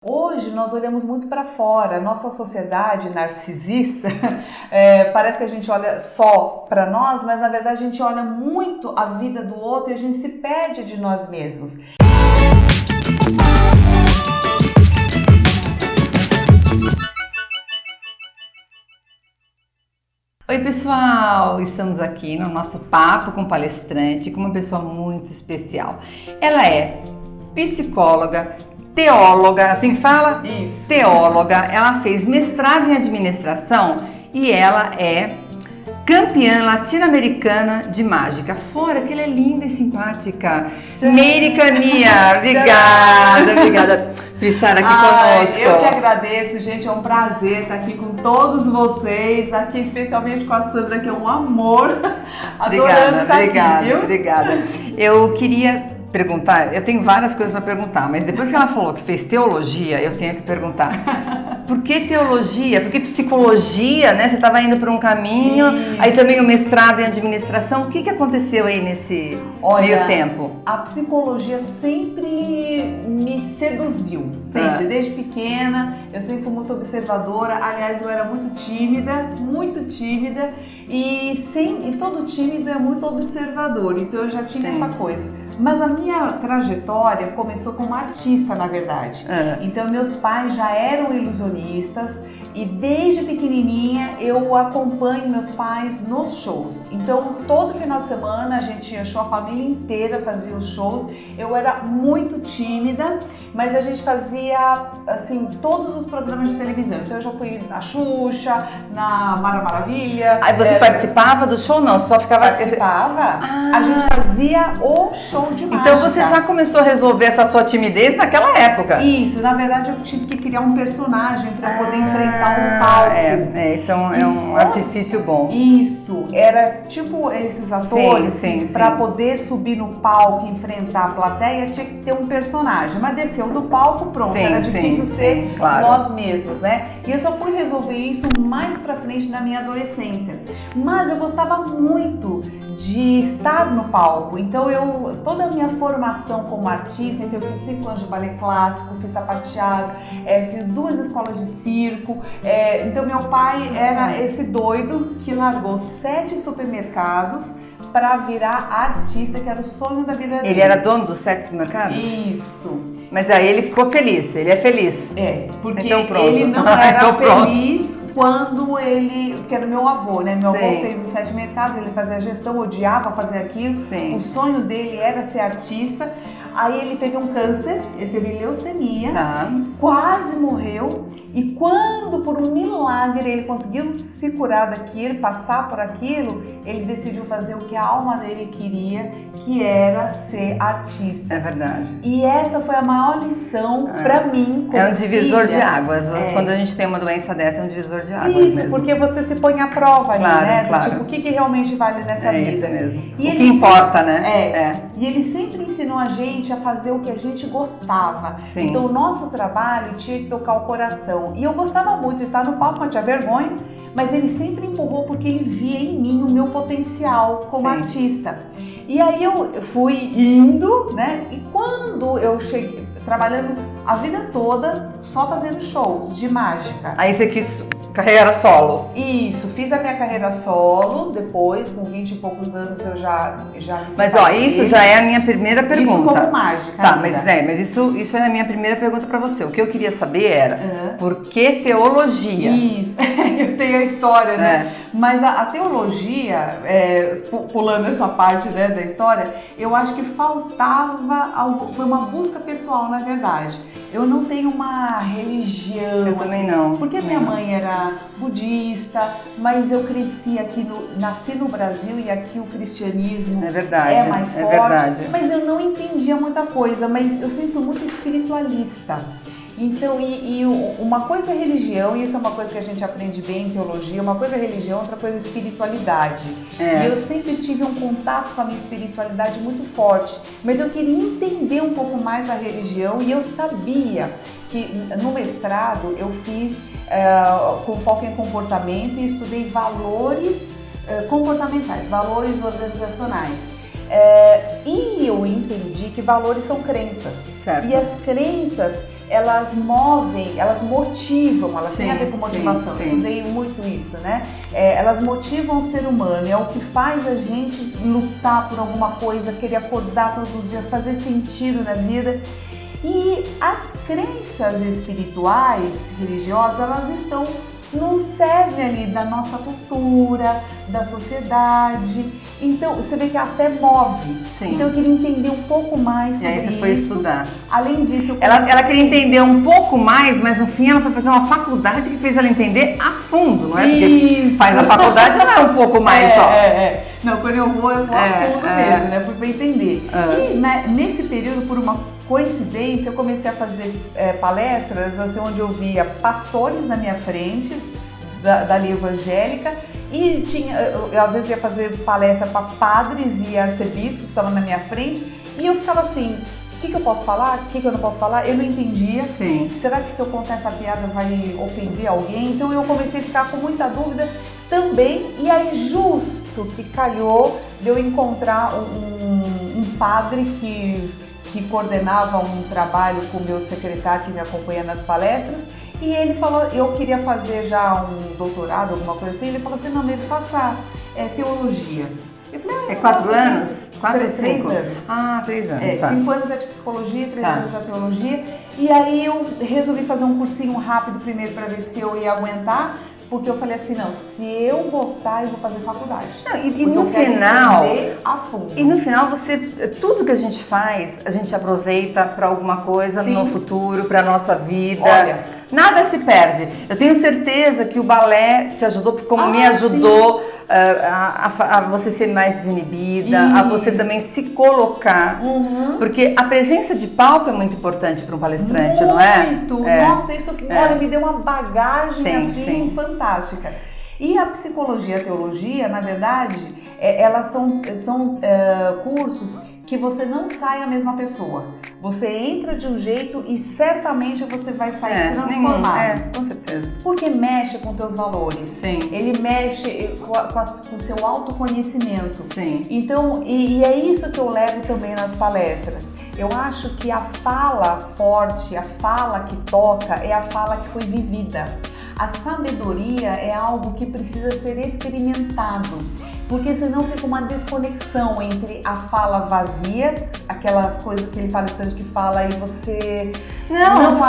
Hoje nós olhamos muito para fora, nossa sociedade narcisista, parece que a gente olha só para nós, mas na verdade a gente olha muito a vida do outro e a gente se perde de nós mesmos. Oi pessoal, estamos aqui no nosso papo com palestrante, com uma pessoa muito especial. Ela é psicóloga, teóloga, assim que fala? Isso. Teóloga, ela fez mestrado em administração e ela é campeã latino-americana de mágica. Fora que ela é linda e simpática. Meire Camia, obrigada por estar aqui conosco. Eu que agradeço, gente, é um prazer estar aqui com todos vocês, aqui especialmente com a Sandra, que é um amor. Adorando estar aqui, viu? Obrigada. Eu queria perguntar, eu tenho várias coisas para perguntar, mas depois que ela falou que fez teologia, eu tenho que perguntar. Por que teologia? Por que psicologia, né? Você estava indo para um caminho, aí também o mestrado em administração. O que aconteceu aí nesse meio tempo? A psicologia sempre me seduziu, sempre, desde pequena. Eu sempre fui muito observadora. Aliás, eu era muito tímida e todo tímido é muito observador, então eu já tinha essa coisa. Mas a minha trajetória começou como artista, na verdade. Então, meus pais já eram ilusionistas e desde pequenininha eu acompanho meus pais nos shows. Então, todo final de semana a gente tinha show, a família inteira fazia os shows. Eu era muito tímida, mas a gente fazia, assim, todos os programas de televisão. Então, eu já fui na Xuxa, na Mara Maravilha. Aí você participava do show? Não, só ficava... Participava. A gente fazia o show de mágica. Então você já começou a resolver essa sua timidez naquela época? Isso, na verdade eu tive que criar um personagem para poder enfrentar um palco. Isso é um artifício bom. Isso, era tipo esses atores, para poder subir no palco e enfrentar a plateia, tinha que ter um personagem. Mas desceu do palco, pronto, era difícil ser nós mesmos, né? E eu só fui resolver isso mais pra frente na minha adolescência. Mas eu gostava muito de estar no palco, então toda a minha formação como artista, então eu fiz 5 anos de balé clássico, fiz sapateado, fiz 2 escolas de circo, então meu pai era esse doido que largou 7 supermercados para virar artista, que era o sonho da vida dele. Ele era dono dos 7 supermercados? Isso. Mas aí ele ficou feliz, ele é feliz. Porque então, ele não era feliz quando porque era meu avô, né? Meu avô fez os 7 mercados, ele fazia gestão, odiava fazer aquilo. O sonho dele era ser artista. Aí ele teve um câncer, ele teve leucemia, quase morreu. E quando, por um milagre, ele conseguiu se curar daquilo, passar por aquilo, ele decidiu fazer o que a alma dele queria, que era ser artista. É verdade. E essa foi a maior lição pra mim como É um divisor filha. De águas. Quando a gente tem uma doença dessa, é um divisor de águas Isso, mesmo. porque você se põe à prova ali, né? Claro. Tipo, o que realmente vale nessa vida. Isso mesmo. E o que importa, né? E ele sempre ensinou a gente a fazer o que a gente gostava. Sim. Então, o nosso trabalho tinha que tocar o coração. E eu gostava muito de estar no palco, não tinha vergonha, mas ele sempre empurrou porque ele via em mim o meu potencial como artista. E aí eu fui indo, né? E quando eu cheguei, trabalhando a vida toda, só fazendo shows de mágica. Aí você quis carreira solo? Isso, fiz a minha carreira solo, depois, com 20 e poucos anos eu já me Mas separei. isso já é a minha primeira pergunta. Isso como mágica. Tá, mas isso é a minha primeira pergunta pra você. O que eu queria saber era, por que teologia? Isso, eu tenho a história, né? Mas a teologia, pulando essa parte, né, da história, eu acho que faltava algo, foi uma busca pessoal, na verdade. Eu não tenho uma religião. Eu também não. Porque minha mãe era budista, mas eu cresci aqui, nasci no Brasil e aqui o cristianismo é mais forte. Verdade. Mas eu não entendia muita coisa, mas eu sempre fui muito espiritualista. Então, uma coisa é religião, e isso é uma coisa que a gente aprende bem em teologia, uma coisa é religião, outra coisa é espiritualidade. E eu sempre tive um contato com a minha espiritualidade muito forte, mas eu queria entender um pouco mais a religião e eu sabia que no mestrado eu fiz com foco em comportamento e estudei valores comportamentais, valores organizacionais. E eu entendi que valores são crenças. Certo. E as crenças elas movem, elas motivam, elas têm a ver com motivação. Sim. Eu estudei muito isso, né? Elas motivam o ser humano, é o que faz a gente lutar por alguma coisa, querer acordar todos os dias, fazer sentido na vida. E as crenças espirituais, religiosas, elas estão num cerne ali da nossa cultura, da sociedade. Então, você vê que a fé move. Sim. Então, eu queria entender um pouco mais sobre isso. E aí você foi estudar. Além disso, ela queria entender um pouco mais, mas no fim ela foi fazer uma faculdade que fez ela entender a fundo, não é? Porque faz a faculdade não é um pouco mais só. Não, quando eu vou a fundo mesmo, né? Fui para entender. E nesse período, por uma coincidência, eu comecei a fazer palestras, assim, onde eu via pastores na minha frente, da linha evangélica, e eu às vezes ia fazer palestra para padres e arcebispos que estavam na minha frente, e eu ficava assim, o que eu posso falar? O que eu não posso falar? Eu não entendia. Sim. Será que se eu contar essa piada vai ofender alguém? Então eu comecei a ficar com muita dúvida também, e aí justo que calhou de eu encontrar um padre que coordenava um trabalho com o meu secretário que me acompanha nas palestras, e ele falou, eu queria fazer já um doutorado, alguma coisa assim, ele falou assim, não, ele faça teologia. Eu falei, 4 anos? 4 ou 5? 3 anos. Ah, 3 anos, 5 anos é de psicologia, 3 anos é teologia, e aí eu resolvi fazer um cursinho rápido primeiro para ver se eu ia aguentar, porque eu falei assim, não, se eu gostar, eu vou fazer faculdade. Não, e no final, a fundo. E no final, tudo que a gente faz, a gente aproveita para alguma coisa no futuro, para nossa vida. Olha, nada se perde. Eu tenho certeza que o balé te ajudou, como me ajudou a você ser mais desinibida, a você também se colocar. Porque a presença de palco é muito importante para um palestrante, não é? Muito! Nossa, isso olha, me deu uma bagagem fantástica. E a psicologia e a teologia, na verdade, elas são cursos que você não sai a mesma pessoa. Você entra de um jeito e certamente você vai sair transformado. Com certeza. Porque mexe com teus valores. Sim. Ele mexe com o seu autoconhecimento. Sim. Então, e é isso que eu levo também nas palestras. Eu acho que a fala forte, a fala que toca, é a fala que foi vivida. A sabedoria é algo que precisa ser experimentado, porque senão fica uma desconexão entre a fala vazia, aquelas coisas, aquele palestrante que fala e você não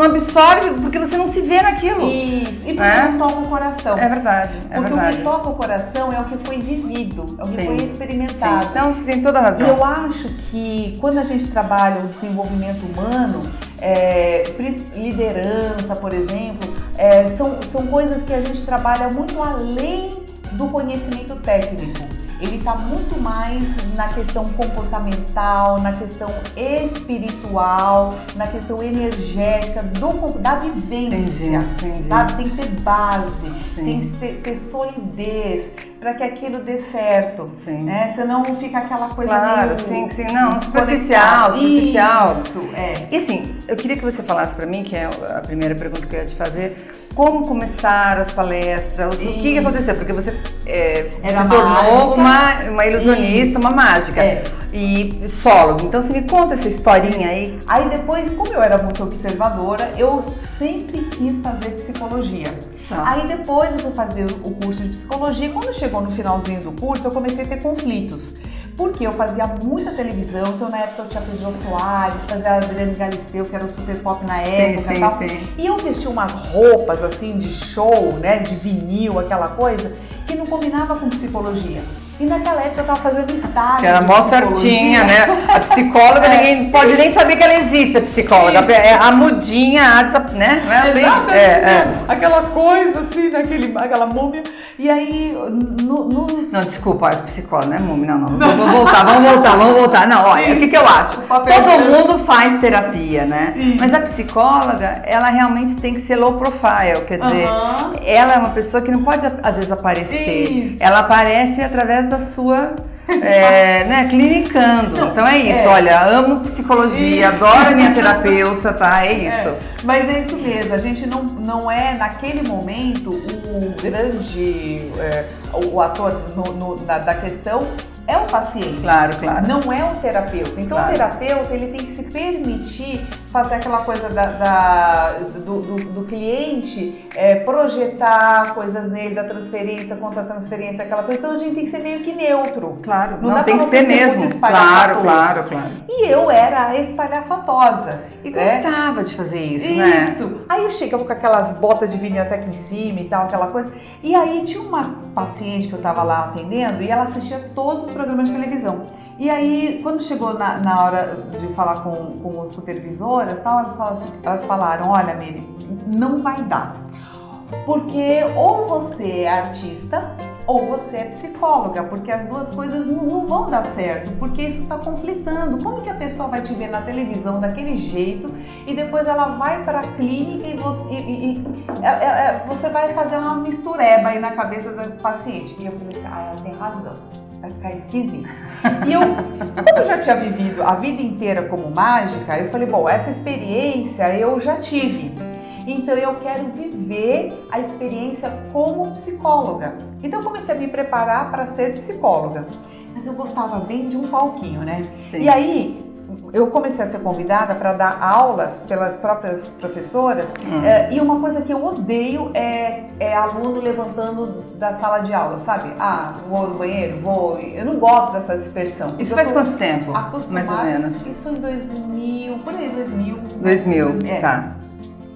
absorve, porque você não se vê naquilo. Isso, e porque não toca o coração. É verdade, porque o que toca o coração é o que foi vivido, é o que foi experimentado. Sim. Então você tem toda a razão. E eu acho que quando a gente trabalha o desenvolvimento humano, liderança, por exemplo, são coisas que a gente trabalha muito além do conhecimento técnico. Ele está muito mais na questão comportamental, na questão espiritual, na questão energética, da vivência. Entendi. Sabe? Tem que ter base, tem que ter solidez para que aquilo dê certo. Né? Senão fica aquela coisa meio... superficial. Isso, E assim, eu queria que você falasse para mim, que é a primeira pergunta que eu ia te fazer, como começaram as palestras, o que aconteceu? Porque você se tornou uma ilusionista, uma mágica. E sólogo. Então você me conta essa historinha aí. Aí depois, como eu era muito observadora, eu sempre quis fazer psicologia. Aí depois eu fui fazer o curso de psicologia. Quando chegou no finalzinho do curso, eu comecei a ter conflitos. Porque eu fazia muita televisão, então na época eu tinha feito Jô Soares, fazia a Adriane Galisteu, que era o super pop na época e tal. E eu vestia umas roupas assim de show, né, de vinil, aquela coisa, que não combinava com psicologia. E naquela época eu tava fazendo estágio. Que era mó certinha, né? A psicóloga, ninguém pode nem saber que ela existe, a psicóloga. É a mudinha, né? Não é assim? Exatamente. Aquela coisa assim, aquela múmia. E aí, Não, desculpa, a psicóloga não é múmia, não. Vamos voltar. Não, olha, o que eu acho? Todo mundo faz terapia, né? Mas a psicóloga, ela realmente tem que ser low profile, quer dizer, ela é uma pessoa que não pode, às vezes, aparecer. Ela aparece através da sua, clinicando. Então é isso, olha, amo psicologia, adoro a minha terapeuta, tá? É isso. Mas é isso mesmo, a gente não é naquele momento o grande, o ator da questão é o paciente. Claro. Não é o terapeuta. Então o terapeuta ele tem que se permitir fazer aquela coisa do cliente projetar coisas nele, da transferência, contra transferência, aquela coisa. Então a gente tem que ser meio que neutro. Claro, não tem que ser mesmo. Claro. E eu era a espalhafatosa. E gostava de fazer isso, né? Isso. Aí eu chegava com aquelas botas de vinho até aqui em cima e tal, aquela coisa. E aí tinha uma paciente que eu tava lá atendendo e ela assistia todos os programas de televisão. E aí, quando chegou na hora de falar com as supervisoras, tal, elas falaram, olha, Miri, não vai dar. Porque ou você é artista ou você é psicóloga, porque as duas coisas não vão dar certo, porque isso está conflitando. Como que a pessoa vai te ver na televisão daquele jeito e depois ela vai para a clínica e você vai fazer uma mistureba aí na cabeça da paciente? E eu falei assim, ela tem razão. Vai ficar esquisito. E como eu já tinha vivido a vida inteira como mágica, eu falei, bom, essa experiência eu já tive. Então eu quero viver a experiência como psicóloga. Então eu comecei a me preparar para ser psicóloga. Mas eu gostava bem de um palquinho, né? Sim. E aí eu comecei a ser convidada para dar aulas pelas próprias professoras. E uma coisa que eu odeio é aluno levantando da sala de aula, sabe? Vou no banheiro, vou... Eu não gosto dessa dispersão. Isso faz quanto tempo? Mais ou menos. Isso foi em 2000, por aí, 2000. 2000, tá.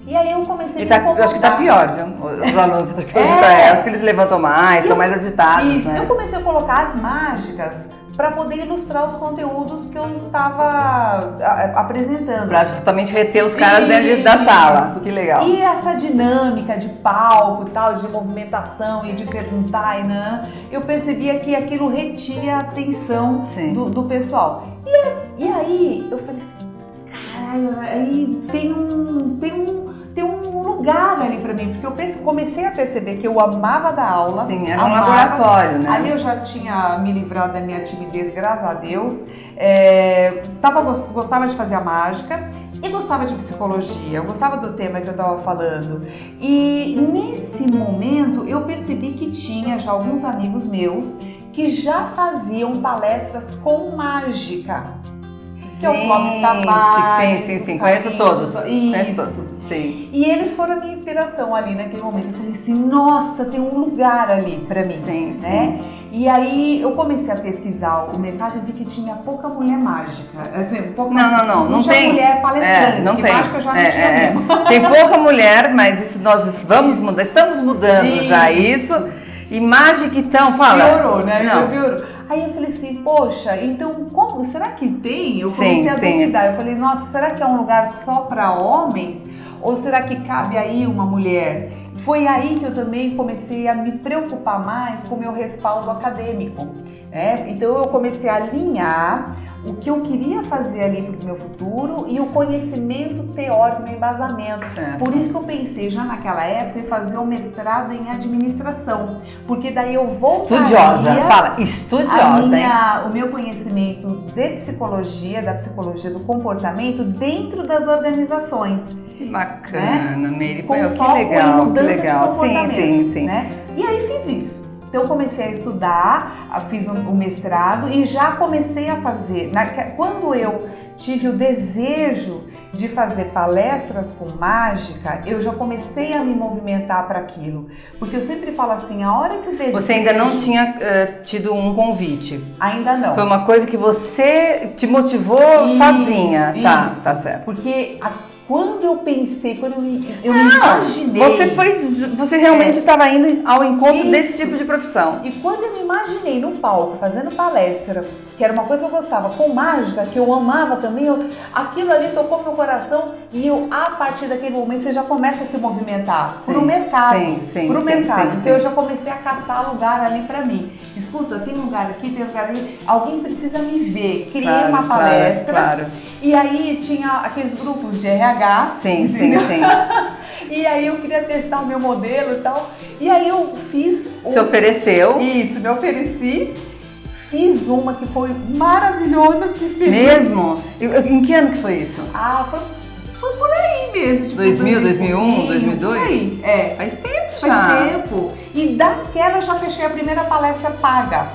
E aí eu comecei a me incomodar. Eu acho que tá pior, viu? Os alunos, acho que eles levantam mais, são mais agitados, isso, né? Eu comecei a colocar as mágicas para poder ilustrar os conteúdos que eu estava apresentando. Para justamente reter os caras dentro da sala. Que legal. E essa dinâmica de palco, tal, de movimentação e de perguntar, eu percebia que aquilo retia a atenção do pessoal. E aí eu falei assim, caralho, aí tem um lugar ali pra mim, porque eu comecei a perceber que eu amava dar aula. Sim, era um laboratório, né? Aí eu já tinha me livrado da minha timidez, graças a Deus. Gostava de fazer a mágica e gostava de psicologia, eu gostava do tema que eu tava falando. E nesse momento eu percebi que tinha já alguns amigos meus que já faziam palestras com mágica. Que é o Clóvis Tavares. Sim, conheço todos. Isso. Conheço todos. Sim. E eles foram a minha inspiração ali naquele momento. Eu falei assim, nossa, tem um lugar ali pra mim, né? E aí eu comecei a pesquisar o mercado e vi que tinha pouca mulher mágica. Assim, não tinha tem. Mulher palestrante, não tem. Mágica já não tinha mesmo. Tem pouca mulher, mas isso nós vamos mudar, estamos mudando já isso. E mágica então, fala. Piorou, né? Piorou. Aí eu falei assim, poxa, então como? Será que tem? Eu comecei a duvidar. Eu falei, nossa, será que é um lugar só para homens? Ou será que cabe aí uma mulher? Foi aí que eu também comecei a me preocupar mais com o meu respaldo acadêmico. Então eu comecei a alinhar o que eu queria fazer ali para o meu futuro e o conhecimento teórico, meu embasamento. Por isso que eu pensei já naquela época em fazer um mestrado em administração, porque daí eu voltaria estudiosa, o meu conhecimento de psicologia, da psicologia do comportamento dentro das organizações. Que bacana, Miri, que legal. Sim. Né? E aí fiz isso. Então eu comecei a estudar, fiz o mestrado e já comecei a fazer. Quando eu tive o desejo de fazer palestras com mágica, eu já comecei a me movimentar para aquilo. Porque eu sempre falo assim, a hora que o desejo... Você ainda não tinha tido um convite? Ainda não. Foi uma coisa que você te motivou sozinha. Tá certo. Porque... Quando eu pensei, quando eu me imaginei... Você realmente estava indo ao encontro desse tipo de profissão. E quando eu me imaginei no palco, fazendo palestra, que era uma coisa que eu gostava, com mágica, que eu amava também, aquilo ali tocou meu coração e a partir daquele momento, você já começa a se movimentar pro mercado. Então eu já comecei a caçar lugar ali pra mim. Escuta, tem lugar aqui, tem lugar ali, alguém precisa me ver. Criei uma palestra. E aí tinha aqueles grupos de RH. Sim. E aí eu queria testar o meu modelo e tal. E aí eu fiz... Se ofereceu. Isso, me ofereci. Fiz uma que foi maravilhosa. Mesmo? Em que ano que foi isso? Foi por aí mesmo. Tipo 2000, 2001, 2002? Por aí, Faz tempo já. Faz tempo. E daquela eu já fechei a primeira palestra paga.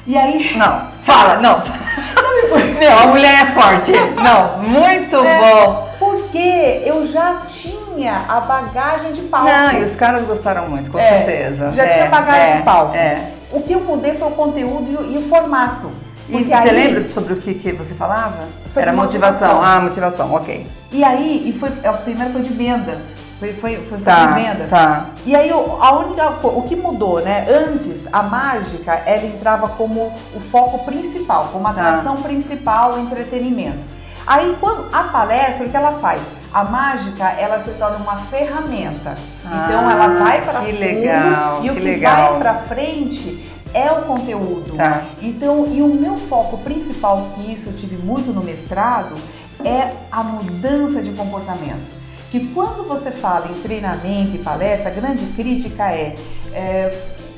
E aí... Não. Sabe Meu, a mulher é forte. Não, muito bom. Porque eu já tinha a bagagem de palco. Não, e os caras gostaram muito, com certeza. Já tinha bagagem de palco. É. O que eu mudei foi o conteúdo e o formato. E você lembra sobre o que você falava? Era motivação. Ah, motivação, ok. E aí, o primeiro foi de vendas. Foi sobre vendas. Tá. E aí, o que mudou, né? Antes, a mágica, ela entrava como o foco principal, como a atração principal, o entretenimento. Aí, quando a palestra, o que ela faz? A mágica, ela se torna uma ferramenta. Então, ela vai para fundo e o que vai para frente é o conteúdo. Tá. Então, e o meu foco principal, que isso eu tive muito no mestrado, é a mudança de comportamento. Que quando você fala em treinamento e palestra, a grande crítica é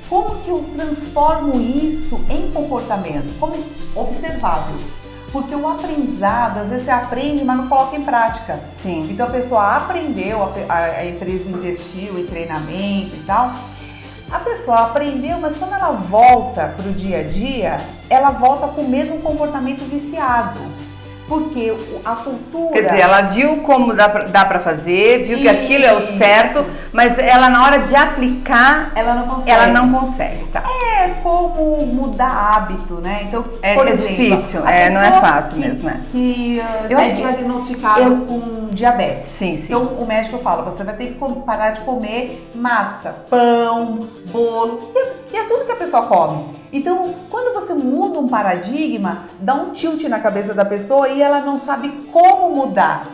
como que eu transformo isso em comportamento, como observável. Porque o aprendizado, às vezes você aprende, mas não coloca em prática. Sim. Então a pessoa aprendeu, a empresa investiu em treinamento e tal. A pessoa aprendeu, mas quando ela volta para o dia a dia, ela volta com o mesmo comportamento viciado. Porque a cultura... Quer dizer, ela viu como dá pra fazer, viu que aquilo é o certo, mas ela na hora de aplicar, ela não consegue. Ela não consegue, tá? É como mudar hábito, né? Então, por exemplo, difícil, não é fácil mesmo, né? Eu acho que diagnosticado com diabetes. Sim. Então, o médico fala, você vai ter que parar de comer massa, pão, bolo, e é tudo que a pessoa come. Então, quando você muda um paradigma, dá um tilt na cabeça da pessoa e ela não sabe como mudar.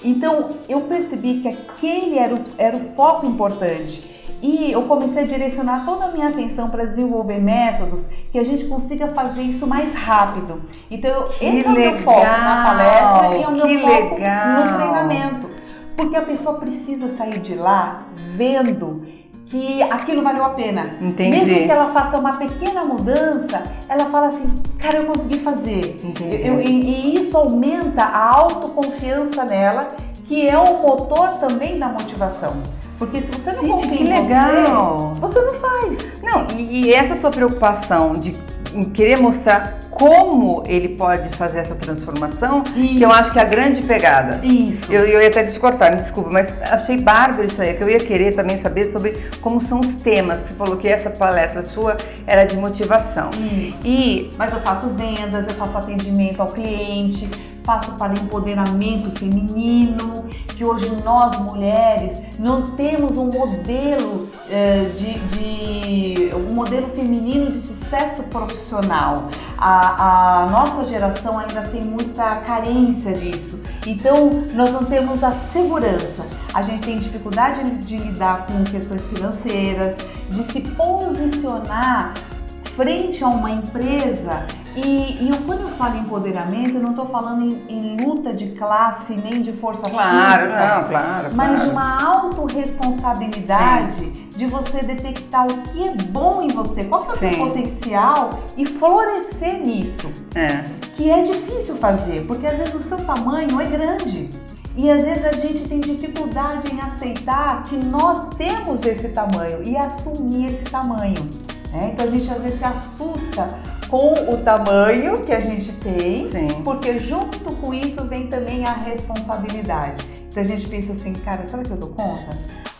Então, eu percebi que aquele era o foco importante. E eu comecei a direcionar toda a minha atenção para desenvolver métodos que a gente consiga fazer isso mais rápido. Então, esse é o meu foco na palestra e é o meu foco no treinamento. Porque a pessoa precisa sair de lá vendo que aquilo valeu a pena. Entendi. Mesmo que ela faça uma pequena mudança, ela fala assim, cara, eu consegui fazer. E isso aumenta a autoconfiança nela, que é o motor também da motivação. Porque se você não confia em você não faz. Não, e essa tua preocupação de querer mostrar como ele pode fazer essa transformação, que eu acho que é a grande pegada. Isso. Eu ia até te cortar, me desculpa, mas achei bárbaro isso aí, que eu ia querer também saber sobre como são os temas, que você falou que essa palestra sua era de motivação. Isso. Mas eu faço vendas, eu faço atendimento ao cliente, faço para empoderamento feminino, que hoje nós mulheres não temos um modelo um modelo feminino de sucesso profissional. A nossa geração ainda tem muita carência disso. Então, nós não temos a segurança. A gente tem dificuldade de lidar com questões financeiras, de se posicionar frente a uma empresa. Quando eu falo em empoderamento, eu não estou falando em luta de classe nem de força física, mas de uma autorresponsabilidade de você detectar o que é bom em você, qual que é o seu potencial e florescer nisso. Que é difícil fazer, porque às vezes o seu tamanho é grande. E às vezes a gente tem dificuldade em aceitar que nós temos esse tamanho e assumir esse tamanho. Então a gente às vezes se assusta com o tamanho que a gente tem, porque junto com isso vem também a responsabilidade. Então a gente pensa assim, cara, será que eu dou conta?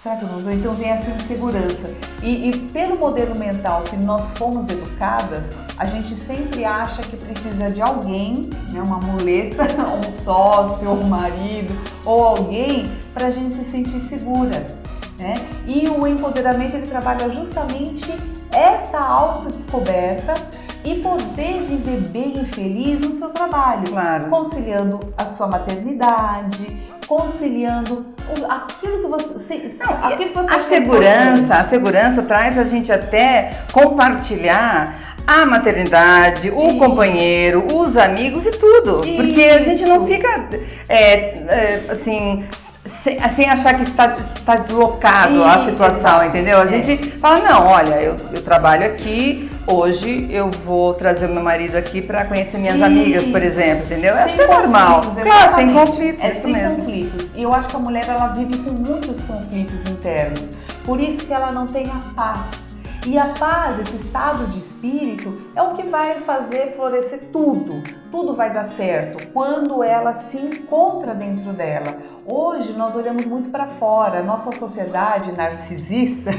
Será que eu não dou? Então vem essa insegurança. E pelo modelo mental que nós fomos educadas, a gente sempre acha que precisa de alguém, né, uma muleta, um sócio, um marido ou alguém para a gente se sentir segura. Né? E o empoderamento ele trabalha justamente essa autodescoberta e poder viver bem e feliz no seu trabalho, conciliando a sua maternidade, conciliando aquilo que você a segurança traz a gente até compartilhar a maternidade, o companheiro, os amigos e tudo, porque a gente não fica assim sem achar que está deslocado a situação, entendeu? A gente fala, não, olha, eu trabalho aqui, hoje eu vou trazer o meu marido aqui para conhecer minhas amigas, por exemplo, entendeu? Isso é normal. Claro, sem conflitos, isso mesmo. Conflitos. E eu acho que a mulher, ela vive com muitos conflitos internos, por isso que ela não tem a paz. E a paz, esse estado de espírito, é o que vai fazer florescer tudo tudo vai dar certo quando ela se encontra dentro dela. Hoje nós olhamos muito para fora, nossa sociedade narcisista,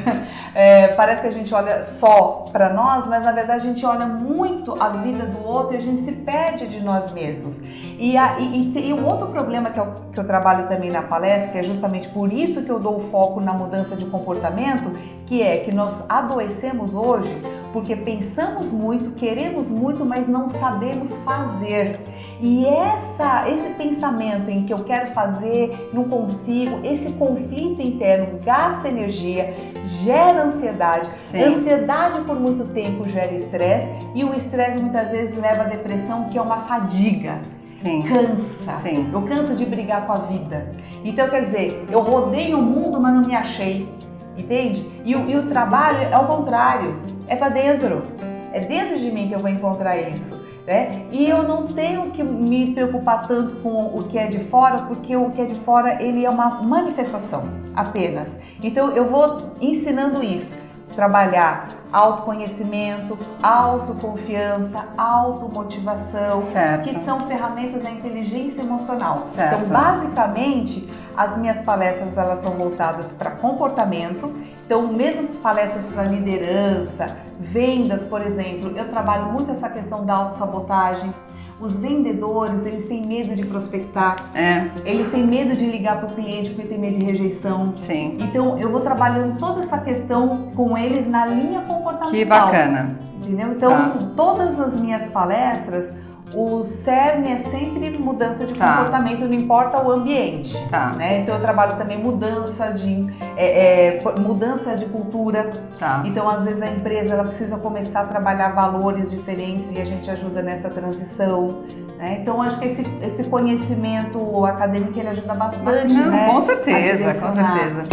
parece que a gente olha só para nós, mas na verdade a gente olha muito a vida do outro e a gente se perde de nós mesmos. E tem um outro problema que eu trabalho também na palestra, que é justamente por isso que eu dou o foco na mudança de comportamento, que é que nós adoecemos hoje porque pensamos muito, queremos muito, mas não sabemos fazer. E esse pensamento em que eu quero fazer, não consigo, esse conflito interno gasta energia, gera ansiedade. Sim. Ansiedade por muito tempo gera estresse e o estresse muitas vezes leva à depressão, que é uma fadiga. Sim. Cansa. Sim. Eu canso de brigar com a vida. Então, quer dizer, eu rodei o mundo, mas não me achei. Entende? E o trabalho é o contrário, é para dentro. É dentro de mim que eu vou encontrar isso, né? E eu não tenho que me preocupar tanto com o que é de fora, porque o que é de fora ele é uma manifestação apenas. Então eu vou ensinando isso. Trabalhar autoconhecimento, autoconfiança, automotivação, certo, que são ferramentas da inteligência emocional. Certo. Então, basicamente, as minhas palestras elas são voltadas para comportamento. Então, mesmo palestras para liderança, vendas, por exemplo, eu trabalho muito essa questão da autossabotagem. Os vendedores, eles têm medo de prospectar, eles têm medo de ligar para o cliente porque tem medo de rejeição. Sim. Então, eu vou trabalhando toda essa questão com eles na linha comportamental. Que bacana. Entendeu? Então, todas as minhas palestras, o cerne é sempre mudança de comportamento, não importa o ambiente. Né? Então eu trabalho também mudança de cultura. Então às vezes a empresa ela precisa começar a trabalhar valores diferentes e a gente ajuda nessa transição. Né? Então acho que esse conhecimento acadêmico ele ajuda bastante. Não, né? Com certeza, com certeza.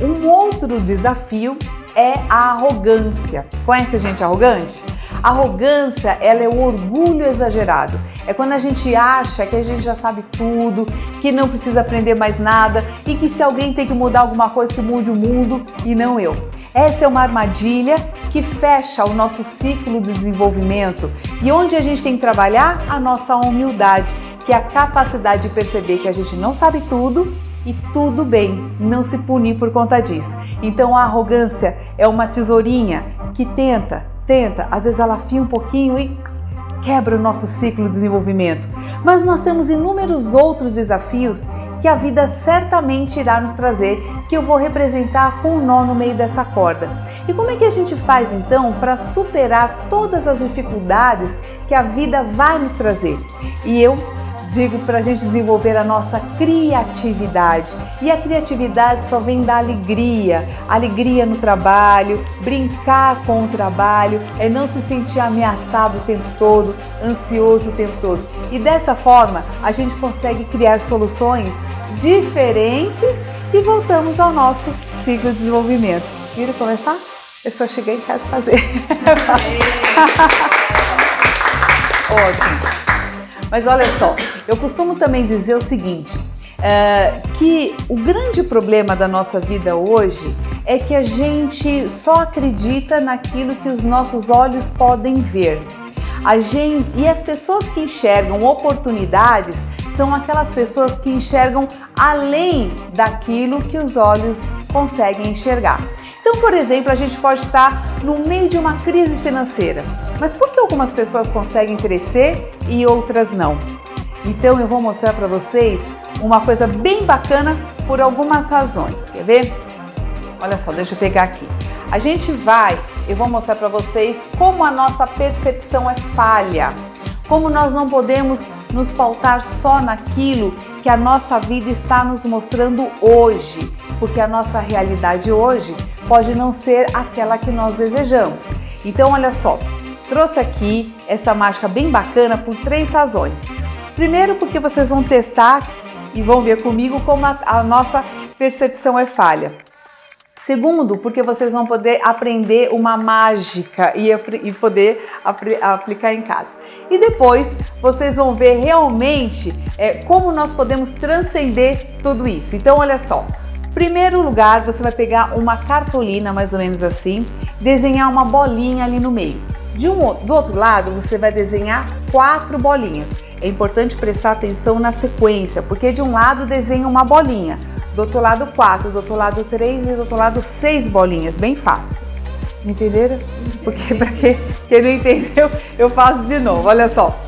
Um outro desafio é a arrogância. Conhece gente arrogante? A arrogância, ela é o orgulho exagerado. É quando a gente acha que a gente já sabe tudo, que não precisa aprender mais nada e que se alguém tem que mudar alguma coisa, que mude o mundo e não eu. Essa é uma armadilha que fecha o nosso ciclo de desenvolvimento e onde a gente tem que trabalhar a nossa humildade, que é a capacidade de perceber que a gente não sabe tudo e tudo bem, não se punir por conta disso. Então a arrogância é uma tesourinha que tenta, às vezes ela afia um pouquinho e quebra o nosso ciclo de desenvolvimento. Mas nós temos inúmeros outros desafios que a vida certamente irá nos trazer, que eu vou representar com um nó no meio dessa corda. E como é que a gente faz então para superar todas as dificuldades que a vida vai nos trazer? E eu digo para a gente desenvolver a nossa criatividade. E a criatividade só vem da alegria no trabalho, brincar com o trabalho, é não se sentir ameaçado o tempo todo, ansioso o tempo todo. E dessa forma a gente consegue criar soluções diferentes e voltamos ao nosso ciclo de desenvolvimento. Viram como é fácil? Eu só cheguei em casa fazer. Ótimo. Mas olha só, eu costumo também dizer o seguinte, que o grande problema da nossa vida hoje é que a gente só acredita naquilo que os nossos olhos podem ver. E as pessoas que enxergam oportunidades são aquelas pessoas que enxergam além daquilo que os olhos conseguem enxergar. Então, por exemplo, a gente pode estar no meio de uma crise financeira, mas por que algumas pessoas conseguem crescer e outras não? Então eu vou mostrar para vocês uma coisa bem bacana por algumas razões. Quer ver? Olha só, deixa eu pegar aqui. Eu vou mostrar para vocês como a nossa percepção é falha, como nós não podemos nos pautar só naquilo que a nossa vida está nos mostrando hoje, porque a nossa realidade hoje pode não ser aquela que nós desejamos. Então, olha só, trouxe aqui essa mágica bem bacana por 3 razões. Primeiro, porque vocês vão testar e vão ver comigo como a nossa percepção é falha. Segundo, porque vocês vão poder aprender uma mágica e poder aplicar em casa. E depois, vocês vão ver realmente como nós podemos transcender tudo isso. Então, olha só, Primeiro lugar, você vai pegar uma cartolina, mais ou menos assim, desenhar uma bolinha ali no meio. Do outro lado, você vai desenhar 4 bolinhas. É importante prestar atenção na sequência, porque de um lado desenha uma bolinha, do outro lado 4, do outro lado 3 e do outro lado 6 bolinhas, bem fácil. Entenderam? Porque para quem não entendeu, eu faço de novo. Olha só.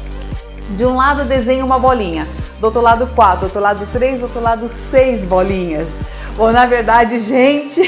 De um lado desenha uma bolinha, do outro lado 4, do outro lado 3, do outro lado 6 bolinhas. Bom, na verdade, gente,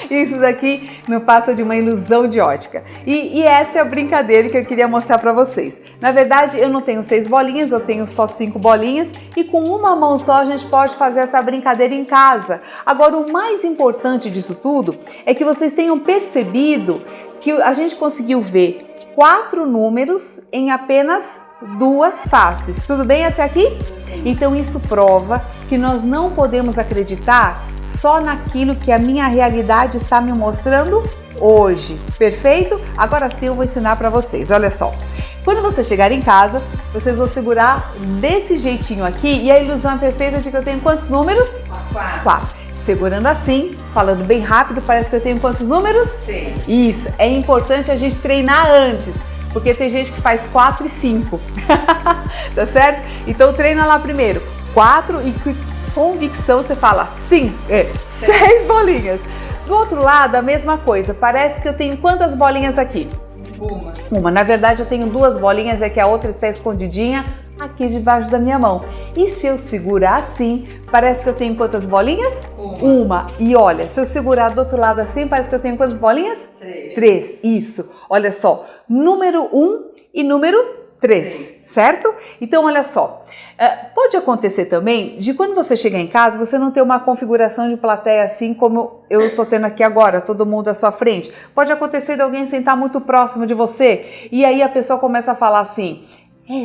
isso daqui não passa de uma ilusão de ótica. E essa é a brincadeira que eu queria mostrar para vocês. Na verdade, eu não tenho 6 bolinhas, eu tenho só 5 bolinhas e com uma mão só a gente pode fazer essa brincadeira em casa. Agora, o mais importante disso tudo é que vocês tenham percebido que a gente conseguiu ver 4 números em apenas 2 faces. Tudo bem até aqui? Então isso prova que nós não podemos acreditar só naquilo que a minha realidade está me mostrando hoje. Perfeito? Agora sim eu vou ensinar para vocês. Olha só. Quando você chegar em casa, vocês vão segurar desse jeitinho aqui e a ilusão é perfeita de que eu tenho quantos números? 4. Segurando assim, falando bem rápido, parece que eu tenho quantos números? 6. Isso. É importante a gente treinar antes. Porque tem gente que faz 4 e 5, tá certo? Então treina lá primeiro, 4 e com convicção você fala 6 bolinhas. Do outro lado, a mesma coisa, parece que eu tenho quantas bolinhas aqui? Uma. Na verdade eu tenho 2 bolinhas, é que a outra está escondidinha aqui debaixo da minha mão. E se eu segurar assim, parece que eu tenho quantas bolinhas? Uma. E olha, se eu segurar do outro lado assim, parece que eu tenho quantas bolinhas? 3. Isso. Olha só, número 1 e número 3, certo? Então, olha só. Pode acontecer também de quando você chegar em casa, você não ter uma configuração de plateia assim como eu tô tendo aqui agora, todo mundo à sua frente. Pode acontecer de alguém sentar muito próximo de você e aí a pessoa começa a falar assim...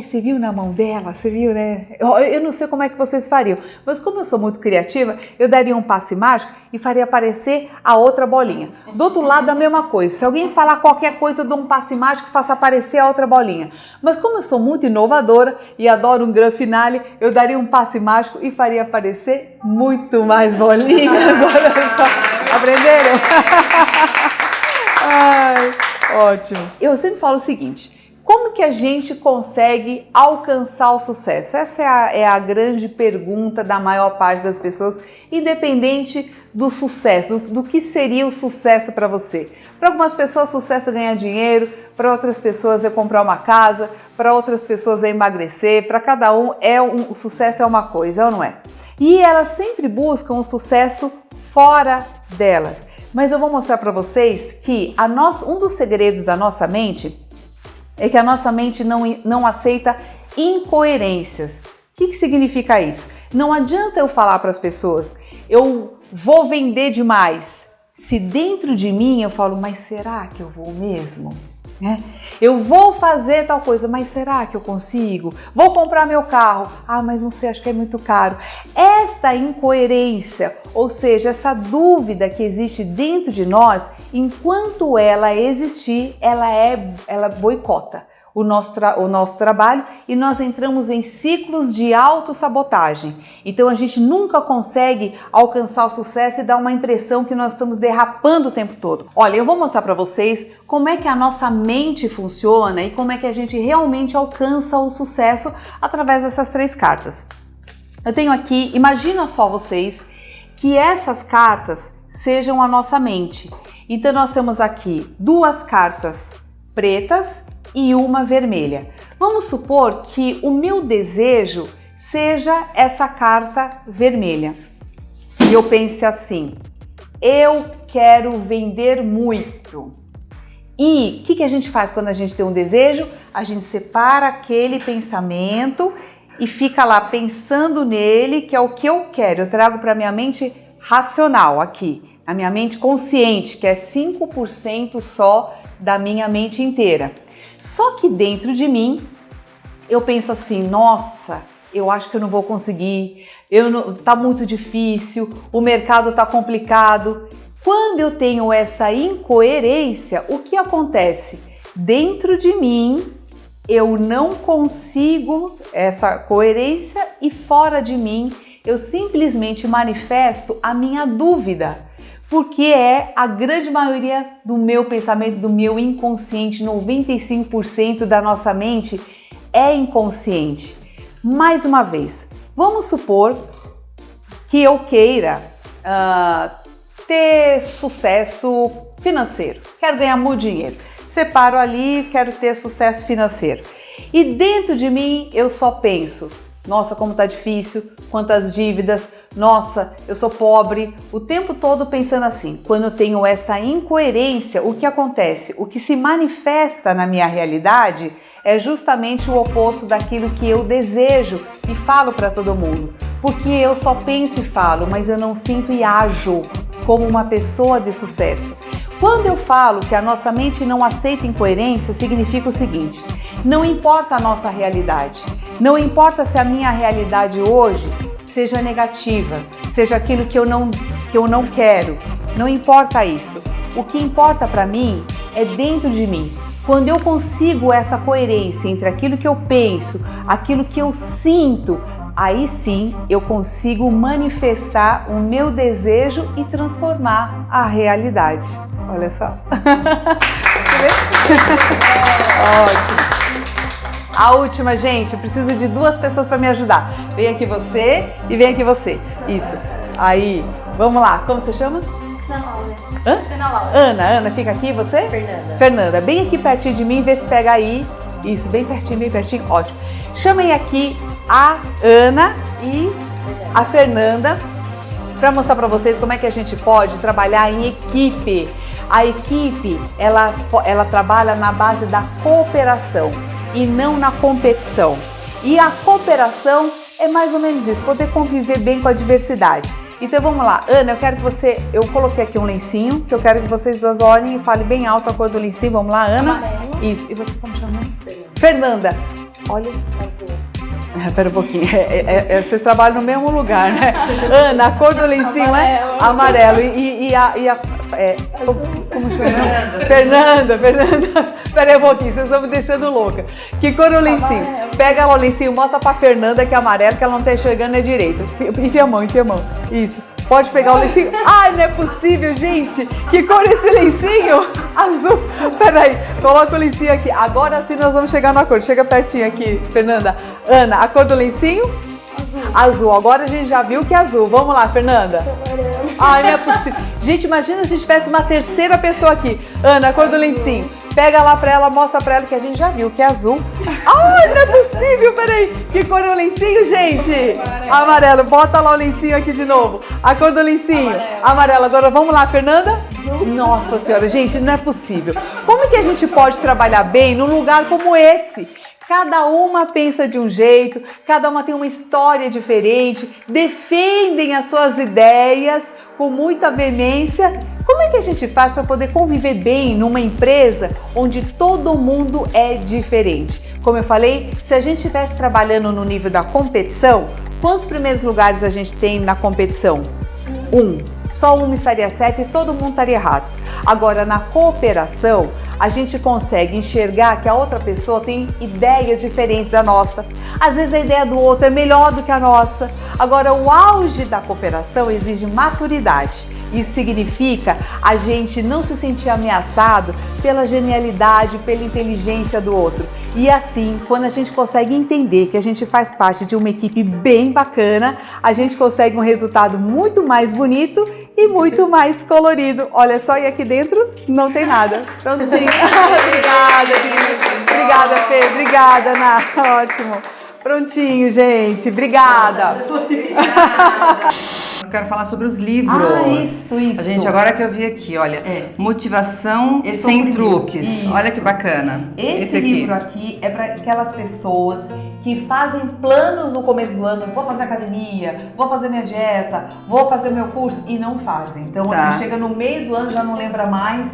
você viu na mão dela? Você viu, né? Eu não sei como é que vocês fariam, mas como eu sou muito criativa, eu daria um passe mágico e faria aparecer a outra bolinha. Do outro lado, a mesma coisa. Se alguém falar qualquer coisa, eu dou um passe mágico e faço aparecer a outra bolinha. Mas como eu sou muito inovadora e adoro um grande finale, eu daria um passe mágico e faria aparecer muito mais bolinhas. Olha só. Aprenderam? Ai, ótimo. Eu sempre falo o seguinte... Como que a gente consegue alcançar o sucesso? Essa é a grande pergunta da maior parte das pessoas, independente do sucesso, do que seria o sucesso para você. Para algumas pessoas, sucesso é ganhar dinheiro, para outras pessoas é comprar uma casa, para outras pessoas é emagrecer, para cada um o sucesso é uma coisa, ou não é? E elas sempre buscam o sucesso fora delas. Mas eu vou mostrar para vocês que um dos segredos da nossa mente é que a nossa mente não aceita incoerências. O que significa isso? Não adianta eu falar para as pessoas, eu vou vender demais. Se dentro de mim eu falo, mas será que eu vou mesmo? Eu vou fazer tal coisa, mas será que eu consigo? Vou comprar meu carro, mas não sei, acho que é muito caro. Esta incoerência, ou seja, essa dúvida que existe dentro de nós, enquanto ela existir, ela boicota o nosso trabalho e nós entramos em ciclos de autossabotagem. Então a gente nunca consegue alcançar o sucesso e dar uma impressão que nós estamos derrapando o tempo todo. Olha, eu vou mostrar para vocês como é que a nossa mente funciona e como é que a gente realmente alcança o sucesso através dessas 3 cartas. Eu tenho aqui, imagina só vocês, que essas cartas sejam a nossa mente. Então nós temos aqui 2 cartas pretas e uma vermelha. Vamos supor que o meu desejo seja essa carta vermelha. E eu pense assim, eu quero vender muito. E o que a gente faz quando a gente tem um desejo? A gente separa aquele pensamento e fica lá pensando nele, que é o que eu quero. Eu trago para minha mente racional aqui, a minha mente consciente, que é 5% só da minha mente inteira. Só que dentro de mim, eu penso assim, nossa, eu acho que eu não vou conseguir, tá muito difícil, o mercado tá complicado. Quando eu tenho essa incoerência, o que acontece? Dentro de mim, eu não consigo essa coerência e fora de mim, eu simplesmente manifesto a minha dúvida, porque é a grande maioria do meu pensamento, do meu inconsciente, 95% da nossa mente é inconsciente. Mais uma vez, vamos supor que eu queira ter sucesso financeiro, quero ganhar muito dinheiro, separo ali, quero ter sucesso financeiro. E dentro de mim eu só penso, nossa, como tá difícil, quantas dívidas, nossa, eu sou pobre, o tempo todo pensando assim. Quando eu tenho essa incoerência, o que acontece? O que se manifesta na minha realidade é justamente o oposto daquilo que eu desejo e falo para todo mundo. Porque eu só penso e falo, mas eu não sinto e ajo como uma pessoa de sucesso. Quando eu falo que a nossa mente não aceita incoerência, significa o seguinte: não importa a nossa realidade, não importa se a minha realidade hoje seja negativa, seja aquilo que eu não quero, não importa isso. O que importa para mim é dentro de mim. Quando eu consigo essa coerência entre aquilo que eu penso, aquilo que eu sinto, aí sim eu consigo manifestar o meu desejo e transformar a realidade. Olha só. Ótimo. A última, gente, eu preciso de 2 pessoas para me ajudar. Vem aqui você e vem aqui você. Isso. Aí, vamos lá. Como você chama? Ana, fica aqui, você? Fernanda, bem aqui pertinho de mim, vê se pega aí. Isso, bem pertinho, ótimo. Chamem aqui a Ana e a Fernanda para mostrar para vocês como é que a gente pode trabalhar em equipe. A equipe, ela trabalha na base da cooperação e não na competição. E a cooperação é mais ou menos isso, poder conviver bem com a diversidade. Então vamos lá, Ana, eu coloquei aqui um lencinho, que eu quero que vocês 2 olhem e falem bem alto a cor do lencinho. Vamos lá, Ana? Amarelo. Isso, e você como chama? Fernanda. Olha. Espera um pouquinho, vocês trabalham no mesmo lugar, né? Ana, a cor do lencinho é amarelo como chama? Fernanda. Espera aí um pouquinho, vocês estão me deixando louca. Que cor é o lencinho? Pega lá o lencinho, mostra pra Fernanda que é amarelo, que ela não tá enxergando é direito. Enfia a mão. Isso. Pode pegar o lencinho. Ai, não é possível, gente. Que cor é esse lencinho? Azul. Peraí, coloca o lencinho aqui. Agora sim nós vamos chegar na cor. Chega pertinho aqui, Fernanda. Ana, a cor do lencinho? Azul. Agora a gente já viu que é azul. Vamos lá, Fernanda. Ai, não é possível. Gente, imagina se tivesse uma terceira pessoa aqui. Ana, a cor do lencinho. Pega lá pra ela, mostra pra ela que a gente já viu que é azul. Ai, não é possível, peraí. Que cor é o lencinho, gente? Amarelo. Bota lá o lencinho aqui de novo. A cor do lencinho? Amarelo. Agora vamos lá, Fernanda? Azul. Nossa Senhora, gente, não é possível. Como que a gente pode trabalhar bem num lugar como esse? Cada uma pensa de um jeito, cada uma tem uma história diferente, defendem as suas ideias com muita veemência. Como é que a gente faz para poder conviver bem numa empresa onde todo mundo é diferente? Como eu falei, se a gente estivesse trabalhando no nível da competição, quantos primeiros lugares a gente tem na competição? 1. Só uma estaria certa e todo mundo estaria errado. Agora, na cooperação, a gente consegue enxergar que a outra pessoa tem ideias diferentes da nossa. Às vezes a ideia do outro é melhor do que a nossa. Agora, o auge da cooperação exige maturidade. Isso significa a gente não se sentir ameaçado pela genialidade, pela inteligência do outro. E assim, quando a gente consegue entender que a gente faz parte de uma equipe bem bacana, a gente consegue um resultado muito mais bonito e muito mais colorido. Olha só, e aqui dentro não tem nada. Prontinho. Obrigada, Fê. Obrigada, Ana. Ótimo. Prontinho, gente. Obrigada. Eu quero falar sobre os livros. Ah, isso. A gente, agora que eu vi aqui, olha, Motivação Sem Truques. Isso. Olha que bacana. Esse livro aqui é para aquelas pessoas que fazem planos no começo do ano. Vou fazer academia, vou fazer minha dieta, vou fazer meu curso e não fazem. Então, assim, chega no meio do ano, já não lembra mais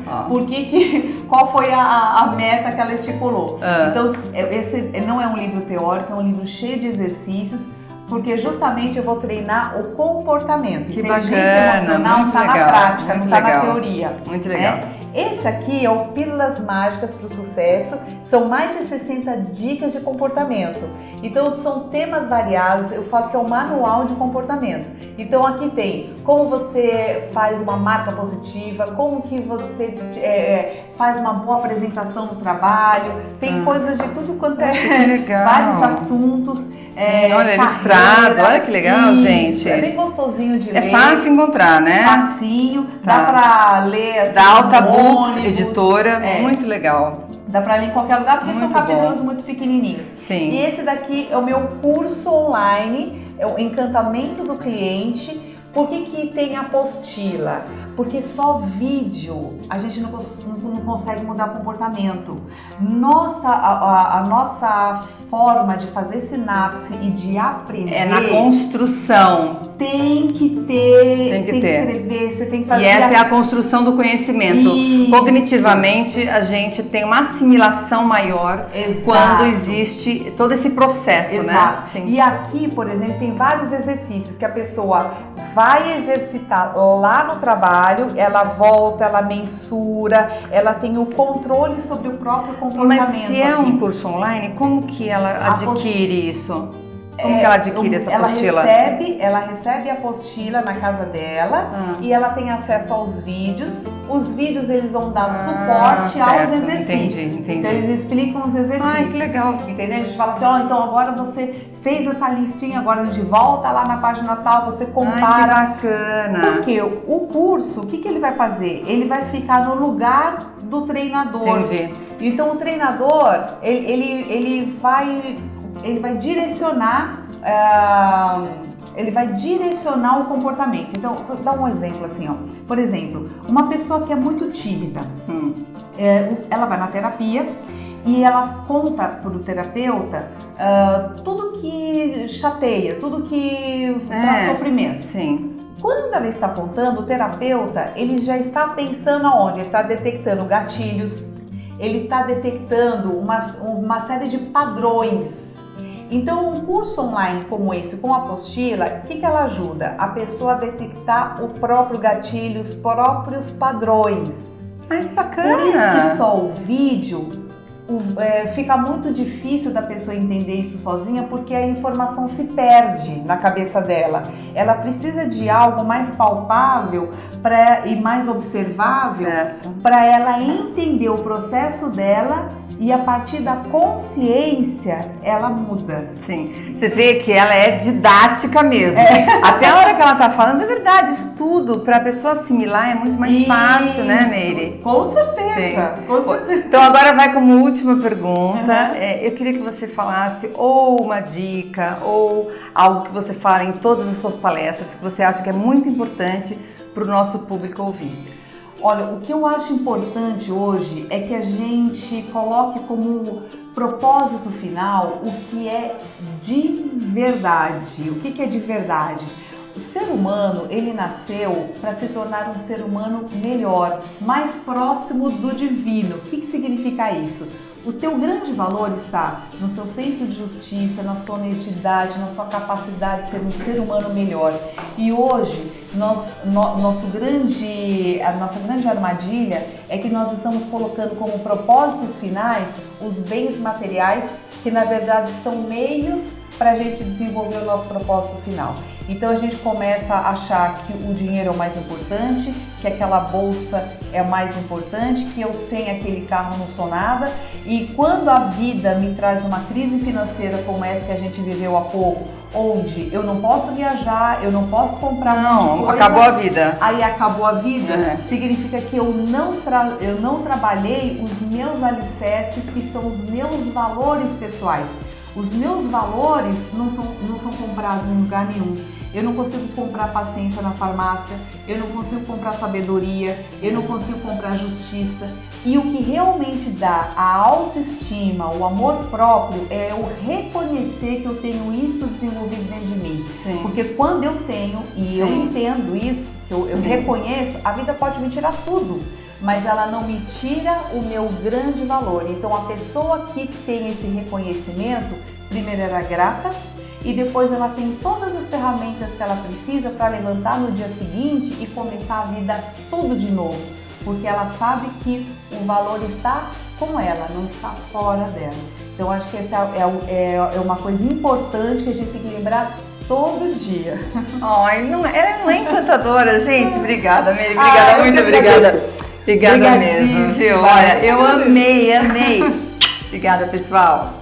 qual foi a meta que ela estipulou. Então, esse não é um livro teórico, é um livro cheio de exercícios, porque justamente eu vou treinar o comportamento. Que inteligência bacana, emocional muito tá legal, na prática, não tá na legal. teoria. Muito legal. Esse aqui é o Pílulas Mágicas para o Sucesso. São mais de 60 dicas de comportamento. Então são temas variados, eu falo que é um manual de comportamento. Então aqui tem como você faz uma marca positiva, como que você faz uma boa apresentação no trabalho, tem coisas de tudo quanto é legal. Vários assuntos. Olha, ilustrado, olha que legal, isso, gente. É bem gostosinho de ler. É fácil encontrar, né? Facinho, dá pra ler assim, da Alta Books, editora, muito legal. Dá pra ler em qualquer lugar, porque muito são capítulos muito pequenininhos. Sim. E esse daqui é o meu curso online, é o Encantamento do Cliente. Por que tem apostila? Porque só vídeo a gente não consegue mudar o comportamento. A nossa forma de fazer sinapse e de aprender... É na construção. Tem que ter. Tem que escrever, você tem que fazer... E essa é a construção do conhecimento. Isso. Cognitivamente, a gente tem uma assimilação maior. Exato. Quando existe todo esse processo, Exato. né? Sim. E aqui, por exemplo, tem vários exercícios que a pessoa vai exercitar lá no trabalho, ela volta, ela mensura, ela tem o controle sobre o próprio comportamento. Mas se é um curso online, como que ela adquire isso? Como que ela adquire essa apostila? Ela recebe a apostila na casa dela e ela tem acesso aos vídeos. Os vídeos eles vão dar suporte aos exercícios. Entendi. Então eles explicam os exercícios. Ai, que legal. Entendeu? A gente fala assim, então agora você fez essa listinha, agora a gente volta lá na página tal, você compara. Ai, que bacana. Porque o curso, o que ele vai fazer? Ele vai ficar no lugar do treinador. Entendi. Então o treinador, ele vai direcionar o comportamento. Então, vou dar um exemplo assim, ó. Por exemplo, uma pessoa que é muito tímida, ela vai na terapia e ela conta para o terapeuta tudo que chateia, tudo que traz sofrimento. Sim. Quando ela está contando, o terapeuta, ele já está pensando aonde? Ele está detectando gatilhos, ele está detectando uma série de padrões. Então, um curso online como esse, com a apostila, o que ela ajuda? A pessoa a detectar o próprio gatilho, os próprios padrões. Ai, que bacana! Por isso que só o vídeo fica muito difícil da pessoa entender isso sozinha, porque a informação se perde na cabeça dela. Ela precisa de algo mais palpável e mais observável para ela entender o processo dela. E a partir da consciência, ela muda. Sim. Você vê que ela é didática mesmo. Até a hora que ela tá falando, é verdade, isso tudo, para a pessoa assimilar é muito mais fácil, né, Meire? Com certeza. Com certeza. Então agora vai como última pergunta. Eu queria que você falasse ou uma dica, ou algo que você fala em todas as suas palestras, que você acha que é muito importante para o nosso público ouvir. Olha, o que eu acho importante hoje é que a gente coloque como propósito final o que é de verdade. O que é de verdade? O ser humano, ele nasceu para se tornar um ser humano melhor, mais próximo do divino. O que significa isso? O teu grande valor está no seu senso de justiça, na sua honestidade, na sua capacidade de ser um ser humano melhor. E hoje, a nossa grande armadilha é que nós estamos colocando como propósitos finais os bens materiais, que na verdade são meios para a gente desenvolver o nosso propósito final. Então a gente começa a achar que o dinheiro é o mais importante, que aquela bolsa é o mais importante, que eu sem aquele carro não sou nada. E quando a vida me traz uma crise financeira como essa que a gente viveu há pouco, onde eu não posso viajar, eu não posso comprar coisa, acabou a vida. Aí acabou a vida, significa que eu não trabalhei os meus alicerces, que são os meus valores pessoais. Os meus valores não são comprados em lugar nenhum. Eu não consigo comprar paciência na farmácia, eu não consigo comprar sabedoria, eu não consigo comprar justiça. E o que realmente dá a autoestima, o amor próprio, é eu reconhecer que eu tenho isso desenvolvido dentro de mim. Sim. Porque quando eu tenho e eu entendo isso, que eu reconheço, a vida pode me tirar tudo, mas ela não me tira o meu grande valor. Então a pessoa que tem esse reconhecimento, primeiro ela é grata e depois ela tem todas as ferramentas que ela precisa para levantar no dia seguinte e começar a vida tudo de novo. porque ela sabe que o valor está com ela, não está fora dela. Então acho que essa é uma coisa importante que a gente tem que lembrar todo dia. Ai, ela não é encantadora, gente. Obrigada, Meire. Obrigada, muito obrigada. Obrigada mesmo, viu? Olha, eu amei. Obrigada, pessoal.